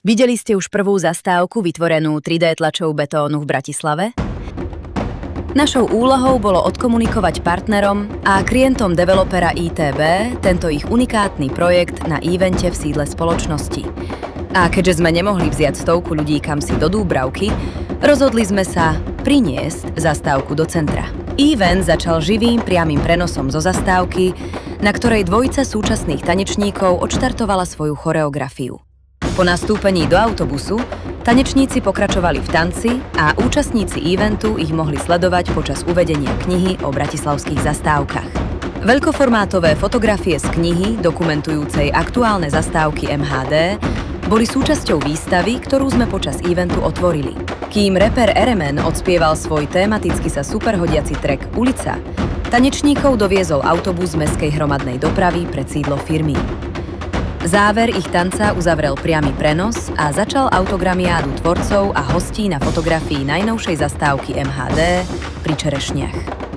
Videli ste už prvú zastávku vytvorenú 3D tlačou betónu v Bratislave? Našou úlohou bolo odkomunikovať partnerom a klientom developera ITB tento ich unikátny projekt na evente v sídle spoločnosti. A keďže sme nemohli vziať stovku ľudí kamsi do Dúbravky, rozhodli sme sa priniesť zastávku do centra. Event začal živým priamym prenosom zo zastávky, na ktorej dvojica súčasných tanečníkov odštartovala svoju choreografiu. Po nastúpení do autobusu tanečníci pokračovali v tanci a účastníci eventu ich mohli sledovať počas uvedenia knihy o bratislavských zastávkach. Veľkoformátové fotografie z knihy dokumentujúcej aktuálne zastávky MHD boli súčasťou výstavy, ktorú sme počas eventu otvorili. Kým reper RMN odspieval svoj tematicky sa superhodiaci track Ulica, tanečníkov doviezol autobus mestskej hromadnej dopravy pred sídlo firmy. Záver ich tanca uzavrel priamy prenos a začal autogramiádu tvorcov a hostí na fotografii najnovšej zastávky MHD pri Čerešniach.